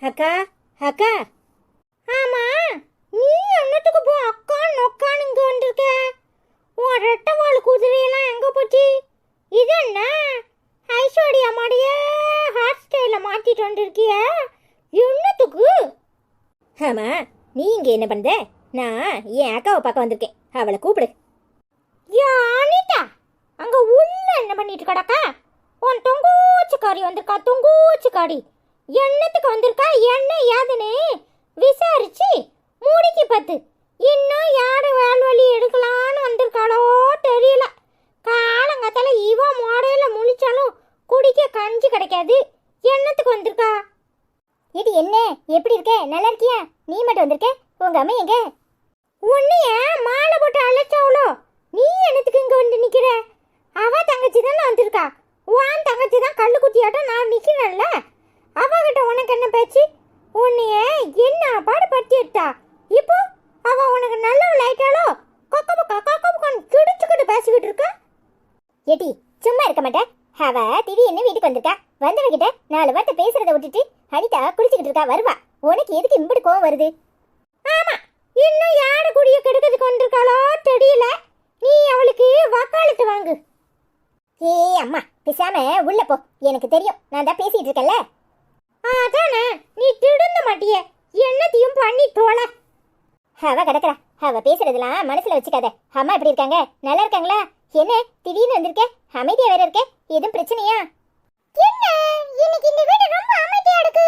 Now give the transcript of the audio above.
அக்கா அக்கா. ஆமா, நீ என்னத்துக்கு போ அக்கா நொக்கான்னு இங்க வந்திருக்க? உன் ரெட்டவாள் குதிரையெல்லாம் எங்க போச்சு? இது என்ன ஐஸ்வர்யா மாடிய ஹேர் ஸ்டைல மாத்திட்டு வந்திருக்கிய? என்னத்துக்கு? ஆமா, நீ இங்க என்ன பண்ற? நான் என் அக்காவை பார்க்க வந்திருக்கேன். அவளை கூப்பிடு. யா அனிதா, அங்க உள்ள என்ன பண்ணிட்டு கிடக்கா? உன் தொங்கூச்சுக்காரி வந்திருக்கா. தொங்கூச்சுக்காரி என்னத்துக்கு வந்திருக்கா, என்ன ஏதுன்னு விசாரிச்சு மூடிக்கு பத்து. இன்னும் யாரு வேல்வழி எடுக்கலான்னு வந்திருக்காளோ தெரியல. காலங்காத்தால இவ மாடையில முழிச்சாலும் குடிக்க கஞ்சி கிடைக்காது. என்னத்துக்கு வந்திருக்கா? இது என்ன, எப்படி இருக்க? நல்லா இருக்கியா? நீ மட்டும் வந்திருக்க, உங்க அம்மா எங்க? உன்னைய மாலை போட்டு அழைச்சாவளோ? நீ என்னத்துக்கு இங்க வந்து நிக்கிற? அவ தங்கச்சி தானே வந்திருக்கா. உன் தங்கச்சி தான் கல்லு குத்தியாட்டம் நான் நிக்கிறேன்ல. அவகிட்ட உனக்கு என்ன பேச்சு? உன்னைய என்ன பாடு படுத்தி எடுத்தா? இப்போ அவ உனக்கு நல்லவள் ஆயிட்டாளோ? கொக்கபுக்கான்னு கிடிச்சுக்கிட்டு பேசிக்கிட்டு இருக்கா. ஏடி சும்மா இருக்க மாட்டேன். அவ திடீர்னு வீட்டுக்கு வந்திருக்கா. வந்தவகிட்ட 4 வார்த்தை பேசுறத விட்டுட்டு அனிதா குளிச்சுக்கிட்டு இருக்கா. வருவா. உனக்கு எதுக்கு இம்புட்டு கோவம் வருது? ஆமா, இன்னும் யாரு குடிய கெடுக்கிறதுக்கு வந்திருக்காளோ தெரியல. நீ அவளுக்கு வக்காலத்து வாங்கு. ஏ அம்மா, பேசாம உள்ள போ. எனக்கு தெரியும், நான் தான் பேசிட்டு இருக்கேன்ல. அதானே, நீ திடுந்த மாட்டிய. என்னத்தையும் பண்ணி தோல. அவ கிடக்குறா. அவ பேசுறதுலாம் மனசுல வச்சுக்காத. அம்மா எப்படி இருக்காங்க? நல்லா இருக்காங்களா? என்ன திடீர்னு வந்திருக்க? அமைதியா வேற இருக்க. எதுவும் பிரச்சனையா? என்ன இன்னைக்கு இந்த வீடு ரொம்ப அமைதியா இருக்கு.